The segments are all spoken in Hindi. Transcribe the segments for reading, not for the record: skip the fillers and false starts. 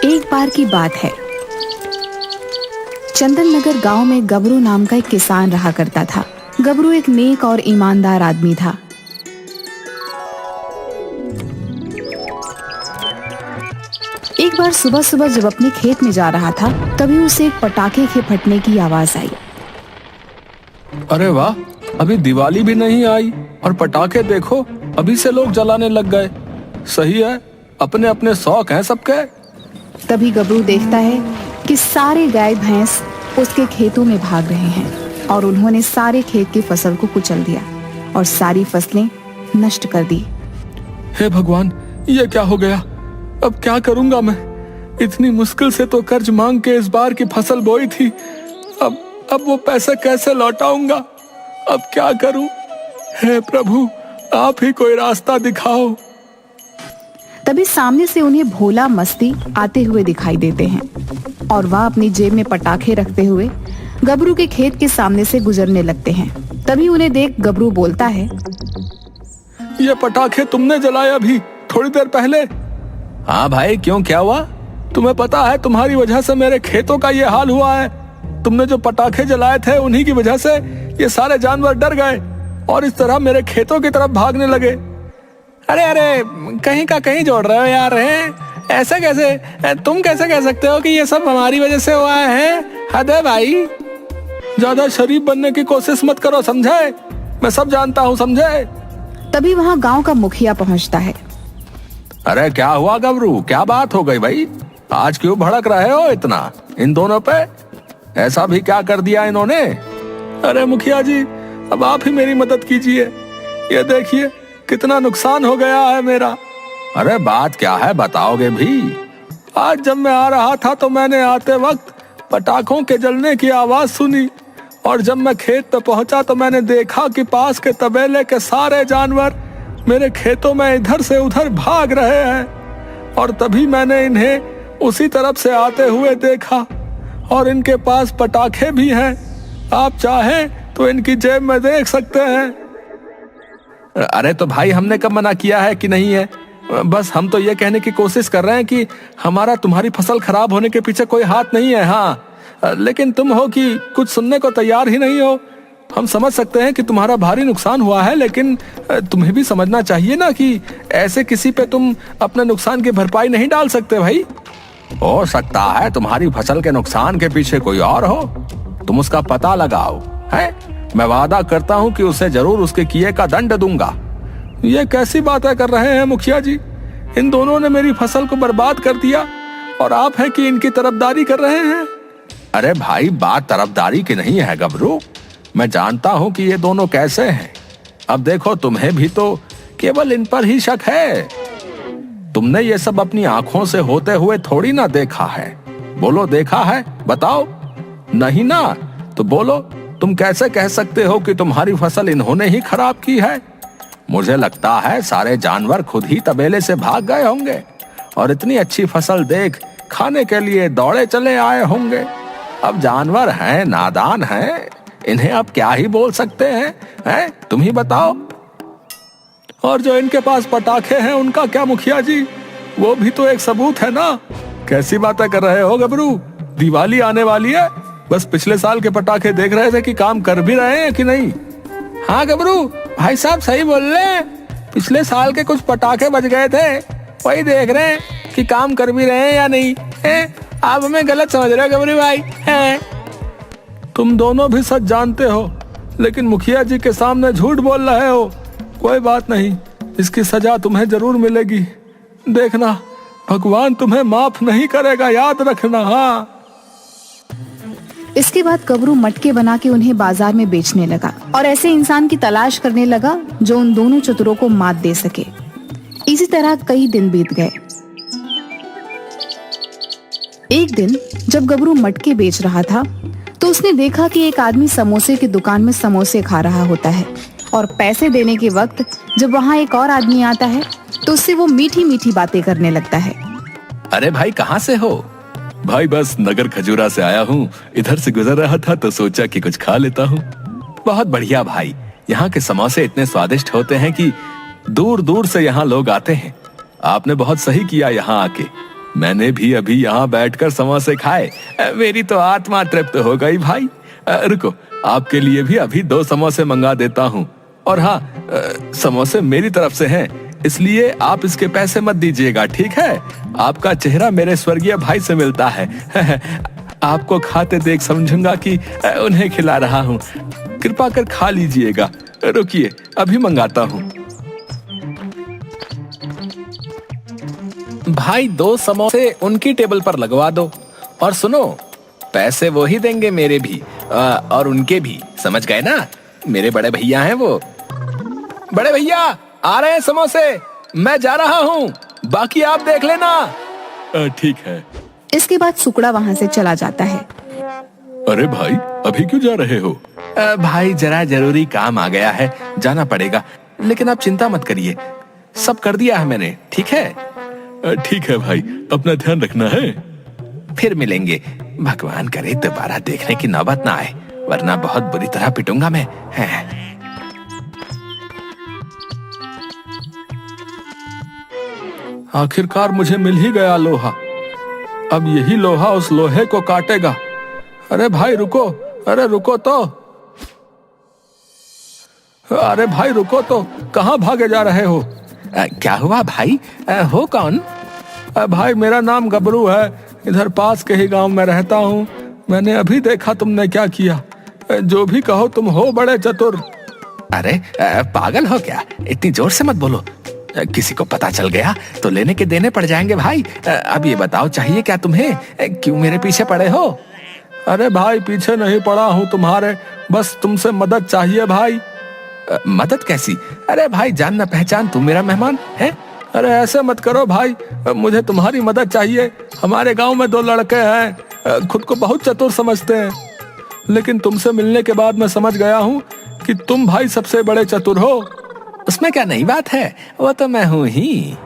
एक बार की बात है। चंदन नगर गांव में गबरू नाम का एक किसान रहा करता था। गबरू एक नेक और ईमानदार आदमी था। एक बार सुबह सुबह जब अपने खेत में जा रहा था, तभी उसे एक पटाखे के फटने की आवाज आई। अरे वाह, अभी दिवाली भी नहीं आई और पटाखे देखो अभी से लोग जलाने लग गए। सही है, अपने अपने शौक हैं सबके। तभी गबरू देखता है कि सारे गाय भैंस उसके खेतों में भाग रहे हैं और उन्होंने सारे खेत की फसल को कुचल दिया और सारी फसलें नष्ट कर दी। हे भगवान, ये क्या हो गया? अब क्या करूंगा मैं? इतनी मुश्किल से तो कर्ज मांग के इस बार की फसल बोई थी। अब वो पैसे कैसे लौटाऊंगा? अब क्या करूं? हे प्रभु, आप ही कोई रास्ता दिखाओ। तभी सामने से उन्हें भोला मस्ती आते हुए दिखाई देते हैं और वह अपनी जेब में पटाखे रखते हुए गबरू के खेत के सामने से गुजरने लगते हैं। तभी उन्हें देख गबरू बोलता है, ये पटाखे तुमने जलाए अभी थोड़ी देर पहले? हाँ भाई, क्यों, क्या हुआ? तुम्हें पता है तुम्हारी वजह से मेरे खेतों का ये हाल हुआ है। तुमने जो पटाखे जलाए थे उन्हीं की वजह से ये सारे जानवर डर गए और इस तरह मेरे खेतों की तरफ भागने लगे। अरे कहीं का कहीं जोड़ रहे हो यार। ऐसा कैसे? तुम कैसे कह सकते हो कि ये सब हमारी वजह से हुआ है? हद है भाई। ज्यादा शरीफ बनने की कोशिश मत करो, समझे? मैं सब जानता हूँ, समझे? तभी वहाँ गांव का मुखिया पहुँचता है। अरे क्या हुआ गबरू, क्या बात हो गई भाई? आज क्यों भड़क रहे हो इतना इन दोनों पे? ऐसा भी क्या कर दिया इन्होंने? अरे मुखिया जी, अब आप ही मेरी मदद कीजिए। ये देखिए कितना नुकसान हो गया है मेरा। अरे बात क्या है, बताओगे भी? आज जब मैं आ रहा था तो मैंने आते वक्त पटाखों के जलने की आवाज सुनी और जब मैं खेत पे पहुंचा तो मैंने देखा कि पास के तबेले के सारे जानवर मेरे खेतों में इधर से उधर भाग रहे हैं और तभी मैंने इन्हें उसी तरफ से आते हुए देखा और इनके पास पटाखे भी हैं। आप चाहें तो इनकी जेब में देख सकते हैं। अरे तो भाई, हमने कब मना किया है कि नहीं है? बस हम तो ये कहने की कोशिश कर रहे हैं कि हमारा तुम्हारी फसल खराब होने के पीछे कोई हाथ नहीं है। हाँ, लेकिन तुम हो कि कुछ सुनने को तैयार ही नहीं हो। हम समझ सकते हैं कि तुम्हारा भारी नुकसान हुआ है, लेकिन तुम्हें भी समझना चाहिए ना कि ऐसे किसी पे तुम अपने नुकसान की भरपाई नहीं डाल सकते भाई। हो सकता है तुम्हारी फसल के नुकसान के पीछे कोई और हो, तुम उसका पता लगाओ। है, मैं वादा करता हूँ कि उसे जरूर उसके किए का दंड दूंगा। ये कैसी बातें कर रहे हैं मुखिया जी? इन दोनों ने मेरी फसल को बर्बाद कर दिया और आप हैं कि इनकी तरफदारी कर रहे हैं। अरे भाई, बात तरफदारी की नहीं है गबरू। मैं जानता हूँ कि ये दोनों कैसे हैं। अब देखो, तुम्हें भी तो केवल इन पर ही शक है। तुमने ये सब अपनी आंखों से होते हुए थोड़ी ना देखा है। बोलो, देखा है? बताओ। नहीं ना, तो बोलो, तुम कैसे कह सकते हो कि तुम्हारी फसल इन्होंने ही खराब की है? मुझे लगता है सारे जानवर खुद ही तबेले से भाग गए होंगे और इतनी अच्छी फसल देख खाने के लिए दौड़े चले आए होंगे। अब जानवर हैं, नादान हैं, इन्हें अब क्या ही बोल सकते हैं? तुम ही बताओ। और जो इनके पास पटाखे हैं उनका क्या मुखिया जी? वो भी तो एक सबूत है ना। कैसी बातें कर रहे हो गबरू? दिवाली आने वाली है, बस पिछले साल के पटाखे देख रहे थे कि काम कर भी रहे हैं कि नहीं। हाँ गबरू, भाई साहब सही बोल रहे हैं। पिछले साल के कुछ पटाखे बच गए थे, वही देख रहे हैं कि काम कर भी रहे हैं या नहीं। आप हमें गलत समझ रहे हो गबरू भाई। तुम दोनों भी सच जानते हो, लेकिन मुखिया जी के सामने झूठ बोल रहे हो। कोई बात नहीं, इसकी सजा तुम्हें जरूर मिलेगी। देखना, भगवान तुम्हें माफ नहीं करेगा, याद रखना। हाँ। इसके बाद गबरू मटके बना के उन्हें बाजार में बेचने लगा और ऐसे इंसान की तलाश करने लगा जो उन दोनों चतुरों को मात दे सके। इसी तरह कई दिन बीत गए। एक दिन जब गबरू मटके बेच रहा था तो उसने देखा कि एक आदमी समोसे की दुकान में समोसे खा रहा होता है और पैसे देने के वक्त जब वहाँ एक और आदमी आता है तो उससे वो मीठी मीठी बातें करने लगता है। अरे भाई, कहाँ से हो? भाई बस नगर खजूरा से आया हूँ, इधर से गुजर रहा था तो सोचा कि कुछ खा लेता हूँ। बहुत बढ़िया भाई, यहाँ के समोसे इतने स्वादिष्ट होते हैं कि दूर दूर से यहाँ लोग आते हैं। आपने बहुत सही किया यहाँ आके। मैंने भी अभी यहाँ बैठकर समोसे खाए। मेरी तो आत्मा तृप्त हो गई भाई। रुको, आपके लिए भी अभी 2 समोसे मंगा देता हूँ। और हाँ, समोसे मेरी तरफ से हैं, इसलिए आप इसके पैसे मत दीजिएगा, ठीक है? आपका चेहरा मेरे स्वर्गीय भाई से मिलता है। आपको खाते देख समझूंगा कि उन्हें खिला रहा हूँ। कृपा कर खा लीजिएगा। रुकिए, अभी मंगाता हूँ। भाई 2 समोसे उनकी टेबल पर लगवा दो। और सुनो, पैसे वो ही देंगे, मेरे भी और उनके भी, समझ गए ना? मेरे बड़े भैया हैं वो। बड़े भैया आ रहे हैं समोसे, मैं जा रहा हूँ, बाकी आप देख लेना। ठीक है। इसके बाद सुकड़ा वहाँ से चला जाता है। अरे भाई, अभी क्यों जा रहे हो? भाई जरा जरूरी काम आ गया है, जाना पड़ेगा। लेकिन आप चिंता मत करिए, सब कर दिया है मैंने, ठीक है? ठीक है भाई, अपना ध्यान रखना है। फिर मिलेंगे। भगवान करे दोबारा देखने की नौबत ना आए, वरना बहुत बुरी तरह पिटूंगा मैं। आखिरकार मुझे मिल ही गया लोहा। अब यही लोहा उस लोहे को काटेगा। अरे भाई रुको, अरे रुको तो। अरे भाई रुको तो, कहाँ भागे जा रहे हो? क्या हुआ भाई? हो कौन? भाई मेरा नाम गबरू है, इधर पास के ही गांव में रहता हूँ। मैंने अभी देखा तुमने क्या किया। जो भी कहो तुम हो बड़े चतुर। अरे पागल हो क्या? इतनी जोर से मत बोलो, किसी को पता चल गया तो लेने के देने पड़ जाएंगे भाई। अब ये बताओ, चाहिए क्या तुम्हें? क्यों मेरे पीछे पड़े हो? अरे भाई पीछे नहीं पड़ा हूँ तुम्हारे, बस तुमसे मदद चाहिए भाई। मदद कैसी? अरे भाई जान न पहचान, तुम मेरा मेहमान है। अरे ऐसे मत करो भाई, मुझे तुम्हारी मदद चाहिए। हमारे गांव में 2 लड़के हैं, खुद को बहुत चतुर समझते हैं, लेकिन तुमसे मिलने के बाद मैं समझ गया हूँ कि तुम भाई सबसे बड़े चतुर हो। उसमें क्या नई बात है, वो तो मैं हूँ ही।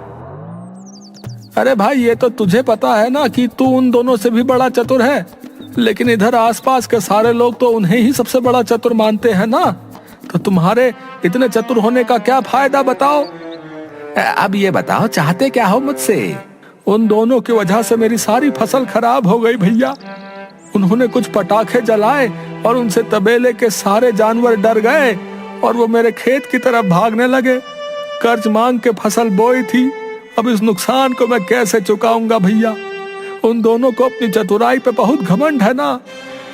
अरे भाई ये तो तुझे पता है ना कि तू उन दोनों से भी बड़ा चतुर है, लेकिन इधर आसपास के सारे लोग तो उन्हें ही सबसे बड़ा चतुर मानते हैं ना। तो तुम्हारे इतने चतुर होने का क्या फायदा, बताओ? अब ये बताओ, चाहते क्या हो मुझसे? उन दोनों की वजह से मेरी सारी फसल खराब हो गई भैया। उन्होंने कुछ पटाखे जलाए और उनसे तबेले के सारे जानवर डर गए और वो मेरे खेत की तरफ भागने लगे। कर्ज मांग के फसल बोई थी, अब इस नुकसान को मैं कैसे चुकाऊंगा भैया? उन दोनों को अपनी चतुराई पे बहुत घमंड है ना।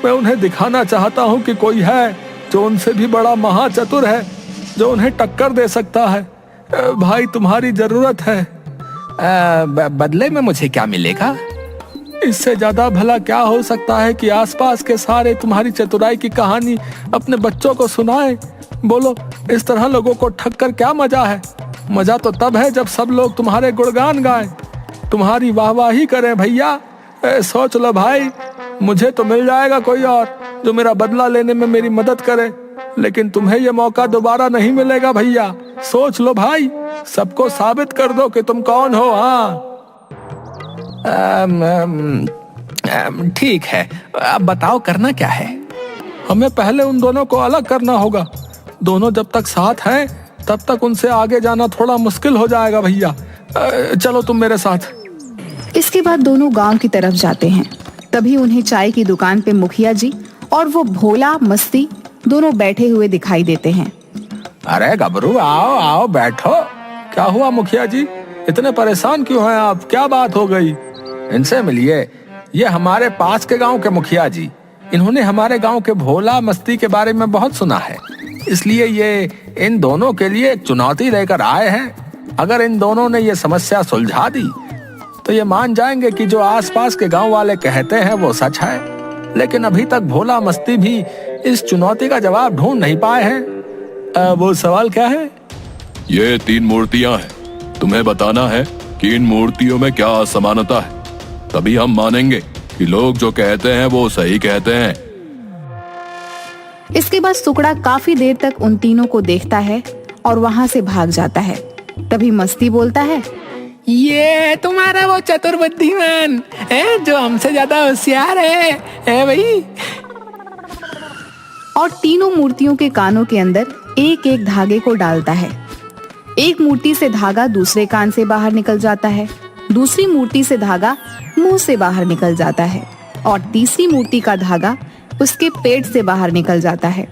मैं उन्हें दिखाना चाहता हूँ कि कोई है जो उनसे भी बड़ा महाचतुर है, जो उन्हें टक्कर दे सकता है। भाई तुम्हारी जरूरत है। बदले में मुझे क्या मिलेगा? इससे ज्यादा भला क्या हो सकता है कि आसपास के सारे तुम्हारी चतुराई की कहानी अपने बच्चों को सुनाए। बोलो, इस तरह लोगों को ठग कर क्या मजा है? मजा तो तब है जब सब लोग तुम्हारे गुणगान गाएं, तुम्हारी वाहवाही करें भैया। सोच लो भाई, मुझे तो मिल जाएगा कोई और जो मेरा बदला लेने में मेरी मदद करे, लेकिन तुम्हें यह मौका दोबारा नहीं मिलेगा भैया। सोच लो भाई, सबको साबित कर दो कि तुम कौन हो। हाँ ठीक है, अब बताओ करना क्या है? हमें पहले उन दोनों को अलग करना होगा। दोनों जब तक साथ हैं तब तक उनसे आगे जाना थोड़ा मुश्किल हो जाएगा भैया। चलो तुम मेरे साथ। इसके बाद दोनों गांव की तरफ जाते हैं। तभी उन्हें चाय की दुकान पे मुखिया जी और वो भोला मस्ती दोनों बैठे हुए दिखाई देते हैं। अरे गबरू, आओ आओ बैठो। क्या हुआ मुखिया जी, इतने परेशान क्यों हैं आप? क्या बात हो गई? इनसे मिलिए, ये हमारे पास के गांव के मुखिया जी। इन्होंने हमारे गांव के भोला मस्ती के बारे में बहुत सुना है, इसलिए ये इन दोनों के लिए एक चुनौती लेकर आए हैं। अगर इन दोनों ने ये समस्या सुलझा दी तो ये मान जाएंगे कि जो आसपास के गांव वाले कहते हैं वो सच है। लेकिन अभी तक भोला मस्ती भी इस चुनौती का जवाब ढूंढ नहीं पाए हैं। वो सवाल क्या है? ये 3 मूर्तियां हैं, तुम्हें बताना है कि इन मूर्तियों में क्या असमानता है, तभी हम मानेंगे कि लोग जो कहते हैं वो सही कहते हैं। इसके बाद सुकड़ा काफी देर तक उन तीनों को देखता है और वहाँ से भाग जाता है। तभी मस्ती बोलता है, ये तुम्हारा वो चतुर बुद्धिमान है जो हमसे ज्यादा होशियार है भाई। और तीनों मूर्तियों के कानों के अंदर एक एक धागे को डालता है। एक मूर्ति से धागा दूसरे कान से बाहर निकल जाता है, दूसरी मूर्ति से धागा मुंह से बाहर निकल जाता है और तीसरी मूर्ति का धागा उसके पेट से बाहर निकल जाता है।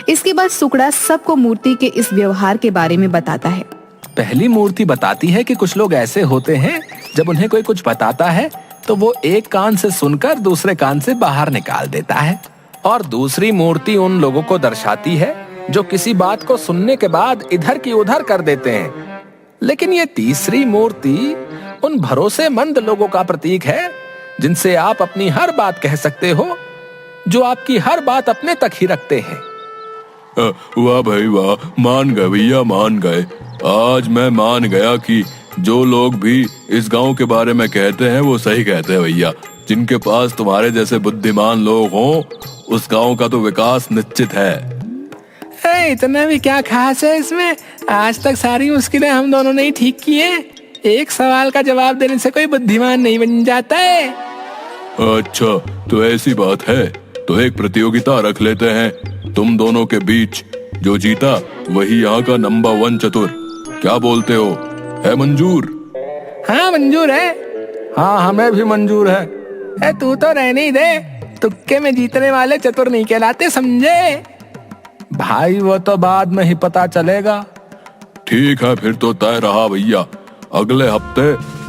इसके बाद सुकड़ा सबको मूर्ति के इस व्यवहार के बारे में बताता है। पहली मूर्ति बताती है कि कुछ लोग ऐसे होते हैं, जब उन्हें कोई कुछ बताता है तो वो एक कान से सुनकर दूसरे कान से बाहर निकाल देता है। और दूसरी मूर्ति उन लोगों को दर्शाती है जो किसी बात को सुनने के बाद इधर की उधर कर देते हैं। लेकिन ये तीसरी मूर्ति उन भरोसेमंद लोगों का प्रतीक है जिनसे आप अपनी हर बात कह सकते हो, जो आपकी हर बात अपने तक ही रखते हैं। वाह भाई वाह, मान गए भैया, मान गए। आज मैं मान गया कि जो लोग भी इस गांव के बारे में कहते हैं वो सही कहते हैं भैया। जिनके पास तुम्हारे जैसे बुद्धिमान लोग हों, उस गांव का तो विकास निश्चित है। इतना भी क्या खास है इसमें? आज तक सारी मुश्किलें हम दोनों ने ही ठीक की हैं। एक सवाल का जवाब देने से कोई बुद्धिमान नहीं बन जाता है। अच्छा, तो ऐसी बात है तो एक प्रतियोगिता रख लेते हैं तुम दोनों के बीच। जो जीता वही यहाँ का नंबर 1 चतुर। क्या बोलते हो, है मंजूर? हाँ मंजूर है। हाँ, हमें भी मंजूर है। तू तो रहने ही दे, तुक्के में जीतने वाले चतुर नहीं कहलाते, समझे? भाई वो तो बाद में ही पता चलेगा। ठीक है, फिर तो तय रहा भैया। अगले हफ्ते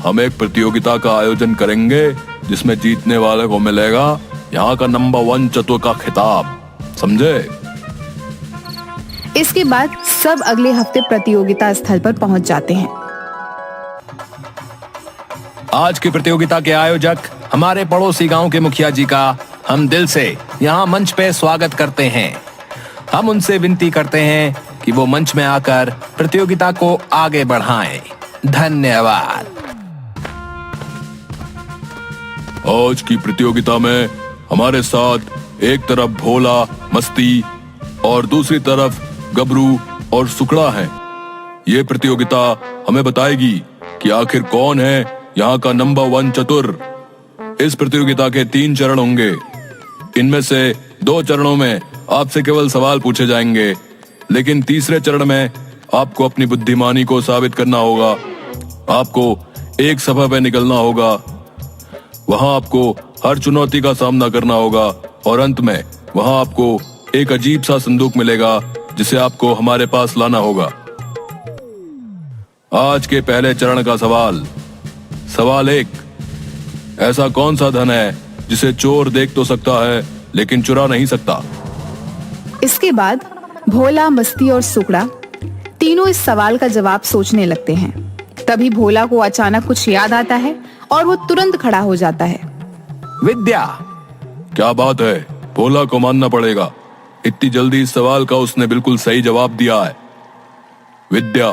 हम एक प्रतियोगिता का आयोजन करेंगे जिसमें जीतने वाले को मिलेगा यहाँ का नंबर 1 चतुर का खिताब, समझे? इसके बाद सब अगले हफ्ते प्रतियोगिता स्थल पर पहुंच जाते हैं। आज की प्रतियोगिता के आयोजक हमारे पड़ोसी गांव के मुखिया जी का हम दिल से यहाँ मंच पे स्वागत करते हैं। हम उनसे विनती करते हैं कि वो मंच में आकर प्रतियोगिता को आगे बढ़ाएं। धन्यवाद। आज की प्रतियोगिता में हमारे साथ एक तरफ भोला मस्ती और दूसरी तरफ गबरू और सुकड़ा है। ये प्रतियोगिता हमें बताएगी कि आखिर कौन है यहाँ का नंबर 1 चतुर। इस प्रतियोगिता के 3 चरण होंगे। इनमें से 2 चरणों में आपसे केवल सवाल पूछे जाएंगे, लेकिन तीसरे चरण में आपको अपनी बुद्धिमानी को साबित करना होगा। आपको एक सभा पे निकलना होगा, वहां आपको हर चुनौती का सामना करना होगा और अंत में वहां आपको एक अजीब सा संदूक मिलेगा जिसे आपको हमारे पास लाना होगा। आज के पहले चरण का सवाल 1, ऐसा कौन सा धन है जिसे चोर देख तो सकता है लेकिन चुरा नहीं सकता? इसके बाद भोला, मस्ती और सुकड़ा तीनों इस सवाल का जवाब सोचने लगते हैं। तभी भोला को अचानक कुछ याद आता है और वो तुरंत खड़ा हो जाता है। विद्या। क्या बात है, भोला को मानना पड़ेगा। इतनी जल्दी इस सवाल का उसने बिल्कुल सही जवाब दिया है। विद्या,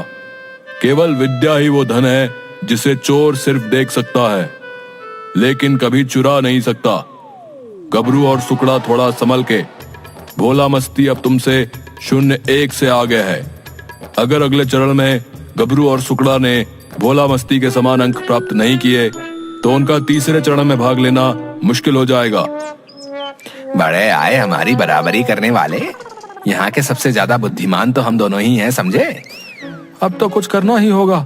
केवल विद्या ही वो धन है जिसे चोर सिर्फ देख सकता है लेकिन कभी चुरा नहीं सकता। गबरू और सुकड़ा थोड़ा संभल के। भोला, मस्ती अब तुमसे 0-1 से आगे है। अगर अगले चरण में गबरू और सुकड़ा ने भोला मस्ती के समान अंक प्राप्त नहीं किए तो उनका तीसरे चरण में भाग लेना मुश्किल हो जाएगा। बड़े आए हमारी बराबरी करने वाले। यहाँ के सबसे ज्यादा बुद्धिमान तो हम दोनों ही हैं, समझे? अब तो कुछ करना ही होगा,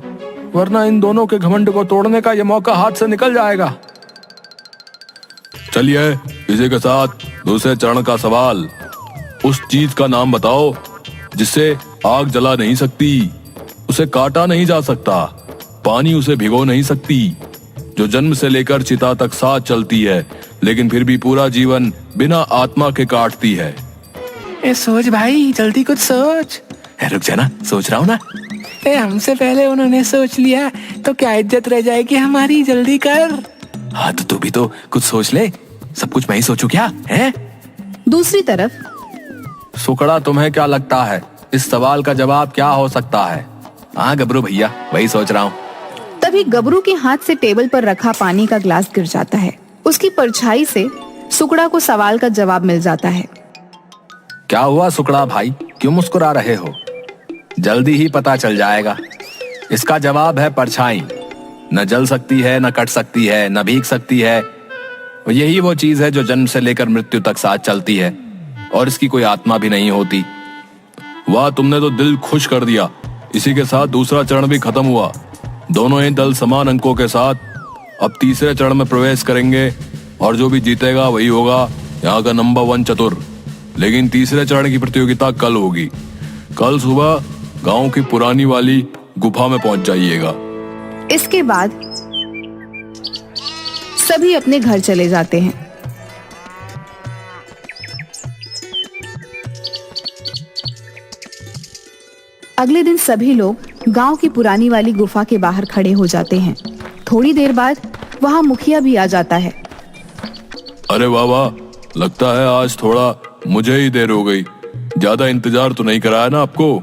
वरना इन दोनों के घमंड को तोड़ने का ये मौका हाथ से निकल जाएगा। चलिए, इसी के साथ दूसरे चरण का सवाल। उस चीज का नाम बताओ जिससे आग जला नहीं सकती, उसे काटा नहीं जा सकता, पानी उसे भिगो नहीं सकती, जो जन्म से लेकर चिता तक साथ चलती है लेकिन फिर भी पूरा जीवन बिना आत्मा के काटती है। सोच भाई, जल्दी कुछ सोच। रुक जाना, सोच रहा हूँ ना। हमसे पहले उन्होंने सोच लिया तो क्या इज्जत रह जाएगी हमारी, जल्दी कर। हाँ तो तू भी तो कुछ सोच ले, सब कुछ मैं ही सोचूं क्या है? दूसरी तरफ सुकड़ा, तुम्हें क्या लगता है इस सवाल का जवाब क्या हो सकता है? हाँ गबरू भैया, वही सोच रहा हूँ। तभी गबरू के हाथ से टेबल पर रखा पानी का ग्लास गिर जाता है। उसकी परछाई से सुकड़ा को सवाल का जवाब मिल जाता है। क्या हुआ सुकड़ा भाई, क्यों मुस्कुरा रहे हो? जल्दी ही पता चल जाएगा। इसका जवाब है परछाई। न जल सकती है, न कट सकती है, न भीग सकती है। यही वो चीज है जो जन्म से लेकर मृत्यु तक साथ चलती है और इसकी कोई आत्मा भी नहीं होती। वाह, तुमने तो दिल खुश कर दिया। इसी के साथ दूसरा चरण भी खत्म हुआ। दोनों ही दल समान अंकों के साथ अब तीसरे चरण में प्रवेश करेंगे और जो भी जीतेगा वही होगा यहाँ का नंबर 1 चतुर। लेकिन तीसरे चरण की प्रतियोगिता कल होगी। कल सुबह गांव की पुरानी वाली गुफा में पहुंच जाइएगा। इसके बाद सभी अपने घर चले जाते हैं। अगले दिन सभी लोग गांव की पुरानी वाली गुफा के बाहर खड़े हो जाते हैं। थोड़ी देर बाद वहां मुखिया भी आ जाता है। अरे वाह वाह, लगता है आज थोड़ा मुझे ही देर हो गई। ज्यादा इंतजार तो नहीं कराया ना आपको?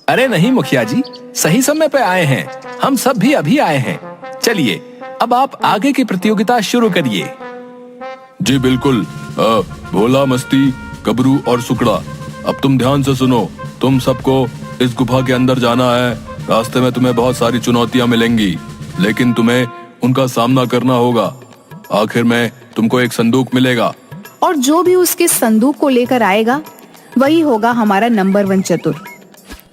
अरे नहीं मुखिया जी, सही समय पे आए हैं। हम सब भी अभी आए हैं। चलिए अब आप आगे की प्रतियोगिता शुरू करिए। जी बिल्कुल। भोला, मस्ती, गबरू और सुकड़ा, अब तुम ध्यान से सुनो। तुम सबको इस गुफा के अंदर जाना है। रास्ते में तुम्हें बहुत सारी चुनौतियां मिलेंगी, लेकिन तुम्हें उनका सामना करना होगा। आखिर में तुमको एक संदूक मिलेगा और जो भी उसके संदूक को लेकर आएगा वही होगा हमारा नंबर 1 चतुर।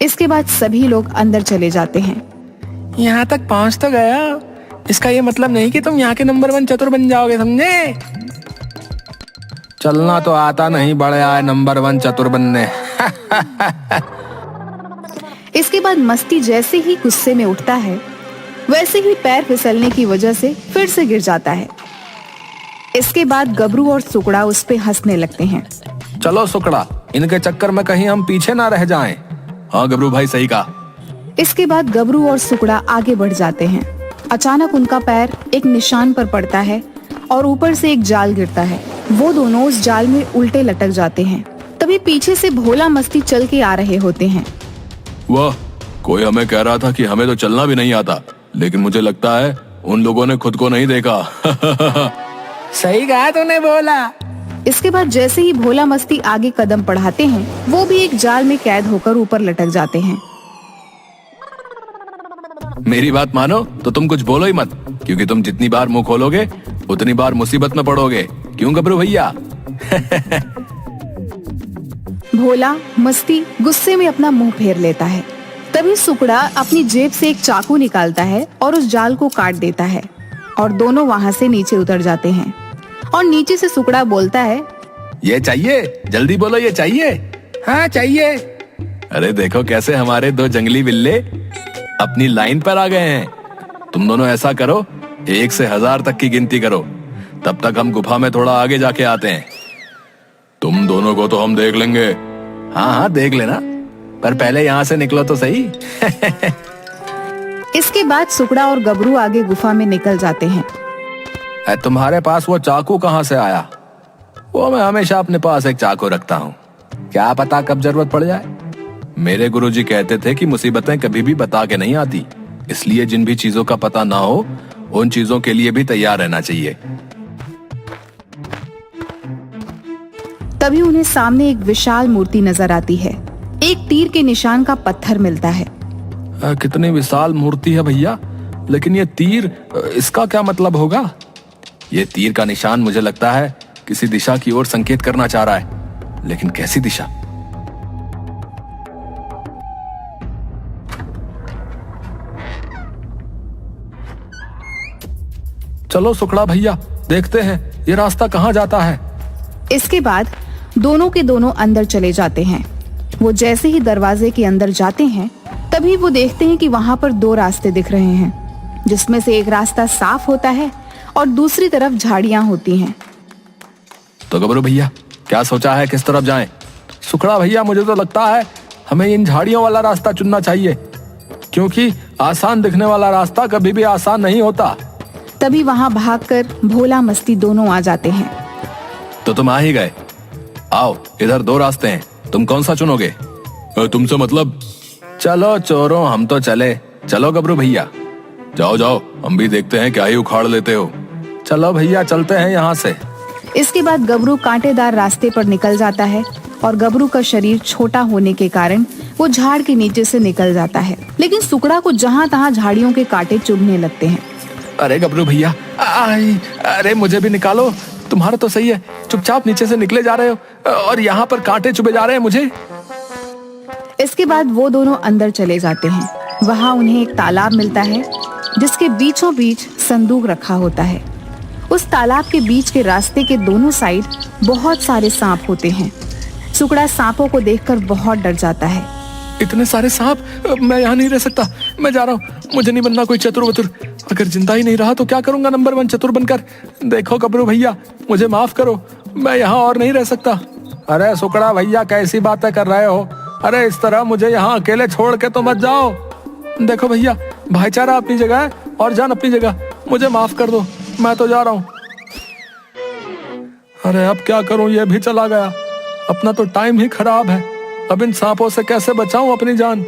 इसके बाद सभी लोग अंदर चले जाते हैं। यहाँ तक पहुँच तो गया, इसका ये मतलब नहीं कि तुम यहाँ के नंबर 1 चतुर बन जाओगे, समझे? चलना तो आता नहीं बड़े आए नंबर 1 चतुर बनने। इसके बाद मस्ती जैसे ही गुस्से में उठता है वैसे ही पैर फिसलने की वजह से फिर से गिर जाता है। इसके बाद गबरू और सुकड़ा उस पे हंसने लगते हैं। चलो सुकड़ा, इनके चक्कर में कहीं हम पीछे ना रह जाएं। हाँ गबरू भाई, सही कहा। इसके बाद गबरू और सुकड़ा आगे बढ़ जाते हैं। अचानक उनका पैर एक निशान पर पड़ता है और ऊपर से एक जाल गिरता है। वो दोनों उस जाल में उल्टे लटक जाते हैं। तभी पीछे से भोला मस्ती चल के आ रहे होते हैं। वाह, कोई हमें कह रहा था कि हमें तो चलना भी नहीं आता, लेकिन मुझे लगता है उन लोगों ने खुद को नहीं देखा। सही कहा तूने बोला। इसके बाद जैसे ही भोला मस्ती आगे कदम बढ़ाते हैं वो भी एक जाल में कैद होकर ऊपर लटक जाते हैं। मेरी बात मानो तो तुम कुछ बोलो ही मत, क्योंकि तुम जितनी बार मुंह खोलोगे उतनी बार मुसीबत में पड़ोगे। क्यों गबरू भैया? भोला मस्ती गुस्से में अपना मुंह फेर लेता है। तभी सुकड़ा अपनी जेब से एक चाकू निकालता है और उस जाल को काट देता है और दोनों वहां से नीचे उतर जाते हैं। और नीचे से सुकड़ा बोलता है, ये चाहिए, जल्दी बोलो ये चाहिए। हाँ चाहिए। अरे देखो कैसे हमारे 2 जंगली बिल्ले अपनी लाइन पर आ गए हैं। तुम दोनों ऐसा करो, 1 से 1000 तक की गिनती करो, तब तक हम गुफा में थोड़ा आगे जाके आते हैं। तुम दोनों को तो हम देख लेंगे। हाँ हाँ देख लेना, पर पहले यहाँ से निकलो तो सही। इसके बाद सुकड़ा और गबरू आगे गुफा में निकल जाते हैं। तुम्हारे पास वो चाकू कहाँ से आया? वो मैं हमेशा अपने पास एक चाकू रखता हूँ, क्या पता कब जरूरत पड़ जाए। मेरे गुरुजी कहते थे कि मुसीबतें कभी भी बता के नहीं आती, इसलिए जिन भी चीजों का पता ना हो उन चीजों के लिए भी तैयार रहना चाहिए। तभी उन्हें सामने एक विशाल मूर्ति नजर आती है। एक तीर के निशान का पत्थर मिलता है। कितनी विशाल मूर्ति है भैया, लेकिन ये तीर, इसका क्या मतलब होगा? ये तीर का निशान मुझे लगता है किसी दिशा की ओर संकेत करना चाह रहा है, लेकिन कैसी दिशा? चलो सुकड़ा भैया, देखते हैं ये रास्ता कहाँ जाता है। इसके बाद दोनों के दोनों अंदर चले जाते हैं। वो जैसे ही दरवाजे के अंदर जाते हैं तभी वो देखते हैं कि वहां पर 2 रास्ते दिख रहे हैं, जिसमें से एक रास्ता साफ होता है और दूसरी तरफ झाड़ियां होती हैं। तो गबरू भैया क्या सोचा है, किस तरफ जाएं? सुकड़ा भैया मुझे तो लगता है हमें इन झाड़ियों वाला रास्ता चुनना चाहिए, क्योंकि आसान दिखने वाला रास्ता कभी भी आसान नहीं होता। तभी वहां भागकर भोला मस्ती दोनों आ जाते हैं। तो तुम आ ही गए, आओ इधर 2 रास्ते हैं, तुम कौन सा चुनोगे? तुमसे मतलब? चलो चोरों हम तो चले, चलो गबरू भैया। जाओ जाओ, हम भी देखते हैं क्या ही उखाड़ लेते हो। चलो भैया चलते हैं यहाँ से। इसके बाद गबरू कांटेदार रास्ते पर निकल जाता है और गबरू का शरीर छोटा होने के कारण वो झाड़ के नीचे से निकल जाता है, लेकिन सुकड़ा को जहाँ तहाँ झाड़ियों के कांटे चुभने लगते हैं। अरे गबरू भैया, अरे मुझे भी निकालो, तुम्हारा तो सही है, चुपचाप नीचे से निकले जा रहे हो और यहाँ पर कांटे चुभे जा रहे हैं मुझे। इसके बाद वो दोनों अंदर चले जाते हैं। वहाँ उन्हें एक तालाब मिलता है जिसके बीचों बीच संदूक रखा होता है। उस तालाब के बीच के रास्ते के दोनों साइड बहुत सारे सांप होते हैं। सुकड़ा सांपों को देखकर बहुत डर जाता है। इतने सारे सांप, मैं यहाँ नहीं रह सकता, मैं जा रहा हूँ। मुझे नहीं बनना कोई चतुर वतुर। अगर जिंदा ही नहीं रहा तो क्या करूंगा नंबर 1 चतुर बनकर। देखो गबरू भैया, मुझे माफ करो, मैं यहाँ और नहीं रह सकता। अरे सुकड़ा भैया, कैसी बातें कर रहे हो? अरे इस तरह मुझे यहाँ अकेले छोड़ के तो मत जाओ। देखो भैया, भाईचारा अपनी जगह है और जान अपनी जगह। मुझे माफ कर दो, मैं तो जा रहा हूँ। अरे अब क्या करूं, ये भी चला गया। अपना तो टाइम ही खराब है। अब इन सांपों से कैसे बचाऊं अपनी जान?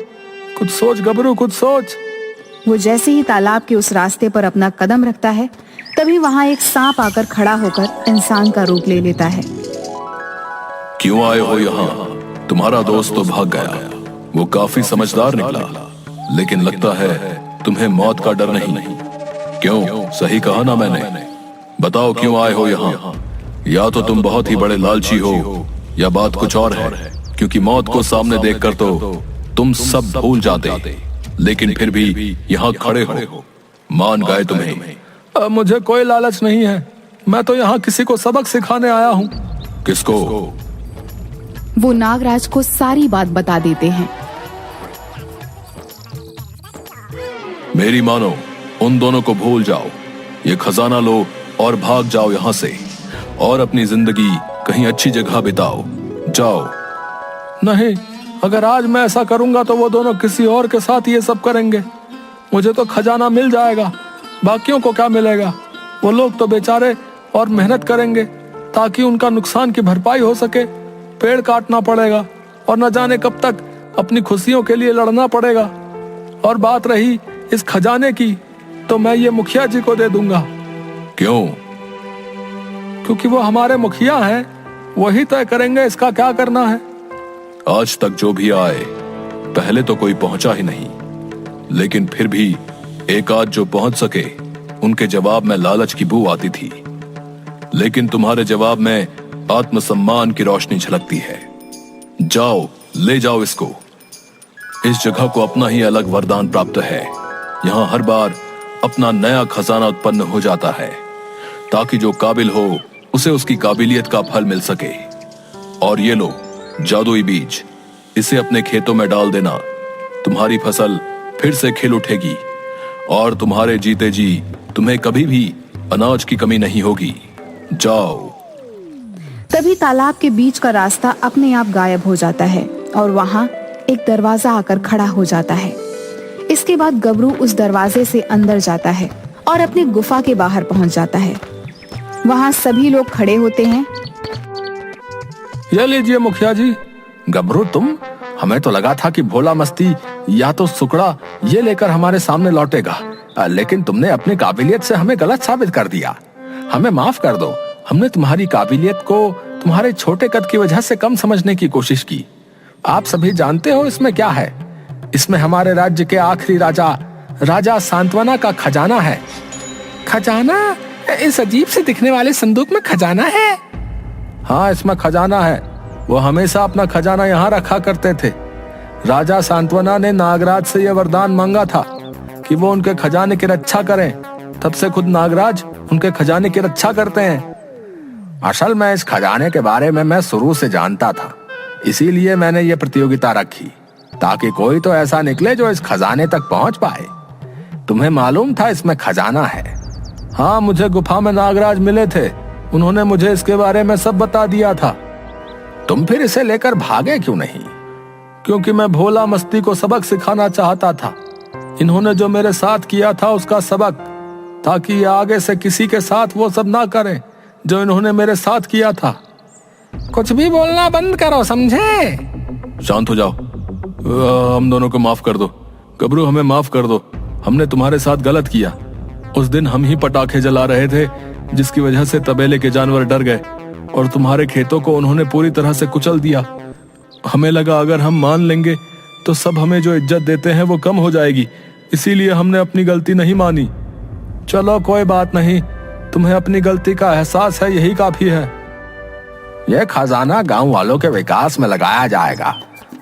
कुछ सोच गबरू, कुछ सोच। वो जैसे ही तालाब के उस रास्ते पर अपना कदम रखता है, तभी वहाँ एक सांप आकर खड़ा होकर इंसान का रूप ले लेता है। क्यों आए हो यहाँ? तुम्हारा दोस्त तो भाग गया। वो काफी समझदार निकला, लेकिन लगता है तुम्हें मौत का डर नहीं। क्यों, सही कहा ना मैंने? बताओ क्यों आए हो यहाँ? या तो तुम बहुत ही बड़े लालची हो, या बात कुछ और है। क्योंकि मौत को सामने देखकर तो तुम सब भूल जाते, लेकिन फिर भी यहाँ खड़े हो। मान गए तुम्हें। मुझे कोई लालच नहीं है। मैं तो यहाँ किसी को सबक सिखाने आया हूँ। किसको? वो नागराज को सारी बात बता देते हैं। मेरी मानो, उन दोनों को भूल जाओ। ये खजाना लो और भाग जाओ यहाँ से, और अपनी जिंदगी कहीं अच्छी जगह बिताओ। जाओ। नहीं, अगर आज मैं ऐसा करूंगा तो वो दोनों किसी और के साथ ये सब करेंगे। मुझे तो खजाना मिल जाएगा, बाकियों को क्या मिलेगा? वो लोग तो बेचारे और मेहनत करेंगे ताकि उनका नुकसान की भरपाई हो सके। पेड़ काटना पड़ेगा और न जाने कब तक अपनी खुशियों के लिए लड़ना पड़ेगा। और बात रही इस खजाने की, तो मैं ये मुखिया जी को दे दूंगा। क्यों? क्योंकि वो हमारे मुखिया हैं, वही तय करेंगे इसका क्या करना है। आज तक जो भी आए, पहले तो कोई पहुंचा ही नहीं, लेकिन फिर भी एक आध जो पहुंच सके, उनके जवाब में लालच की बू आती थी। लेकिन तुम्हारे जवाब में आत्मसम्मान की रोशनी झलकती है। जाओ, ले जाओ इसको। इस जगह को अपना ही अलग वरदान प्राप्त है। यहाँ हर बार अपना नया खजाना उत्पन्न हो जाता है, ताकि जो काबिल हो उसे उसकी काबिलियत का फल मिल सके। और ये लो जादुई बीज, इसे अपने खेतों में डाल देना। तुम्हारी फसल फिर से खिल उठेगी, और तुम्हारे जीते जी तुम्हें कभी भी अनाज की कमी नहीं होगी। जाओ। तभी तालाब के बीच का रास्ता अपने आप गायब हो जाता है और वहाँ एक दरवाजा आकर खड़ा हो जाता है। इसके बाद गबरू उस दरवाजे से अंदर जाता है और अपनी गुफा के बाहर पहुंच जाता है। वहाँ सभी लोग खड़े होते हैं। ये लीजिए मुखिया जी। गबरू तुम, हमें तो लगा था कि भोला मस्ती या तो सुकड़ा ये लेकर हमारे सामने लौटेगा, लेकिन तुमने अपनी काबिलियत से हमें गलत साबित कर दिया। हमें माफ कर दो। हमने तुम्हारी काबिलियत को तुम्हारे छोटे कद की वजह से कम समझने की कोशिश की। आप सभी जानते हो इसमें क्या है? इसमें हमारे राज्य के आखिरी राजा सांत्वना का खजाना है। खजाना? इस अजीब से दिखने वाले संदूक में खजाना है? हाँ, इसमें खजाना है। वो हमेशा अपना खजाना यहाँ रखा करते थे। राजा सांत्वना ने नागराज से यह वरदान मांगा था कि वो उनके खजाने की रक्षा करें। तब से खुद नागराज उनके खजाने की रक्षा करते हैं। असल में इस खजाने के बारे में मैं शुरू से जानता था, इसीलिए मैंने ये प्रतियोगिता रखी, ताकि कोई तो ऐसा निकले जो इस खजाने तक पहुंच पाए। तुम्हें मालूम था इसमें खजाना है? हाँ, मुझे गुफा में नागराज मिले थे। उन्होंने मुझे इसके बारे में सब बता दिया था। तुम फिर इसे लेकर भागे क्यों नहीं? क्योंकि मैं भोला मस्ती को सबक सिखाना चाहता था। इन्होंने जो मेरे साथ किया था उसका सबक, ताकि ये आगे से किसी के साथ वो सब ना करें जो इन्होंने मेरे साथ किया था। कुछ भी बोलना बंद करो, समझे? शांत हो जाओ। हम दोनों को माफ कर दो। गबरू, हमें माफ कर दो। हमने तुम्हारे साथ गलत किया। उस दिन हम ही पटाखे जला रहे थे, जिसकी वजह से तबेले के जानवर डर गए और तुम्हारे खेतों को उन्होंने पूरी तरह से कुचल दिया। हमें लगा अगर हम मान लेंगे तो सब हमें जो इज्जत देते हैं वो कम हो जाएगी, इसीलिए हमने अपनी गलती नहीं मानी। चलो कोई बात नहीं, तुम्हें अपनी गलती का एहसास है, यही काफी है। यह खजाना गांव वालों के विकास में लगाया जाएगा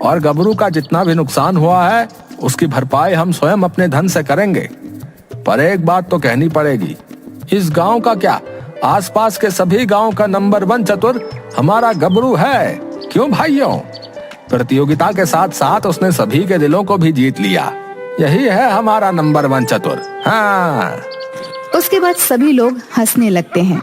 और गबरू का जितना भी नुकसान हुआ है उसकी भरपाई हम स्वयं अपने धन से करेंगे। पर एक बात तो कहनी पड़ेगी, इस गांव का क्या, आसपास के सभी गांव का नंबर 1 चतुर हमारा गबरू है। क्यों भाइयों? प्रतियोगिता के साथ साथ उसने सभी के दिलों को भी जीत लिया। यही है हमारा नंबर 1 चतुर। हाँ। उसके बाद सभी लोग हंसने लगते हैं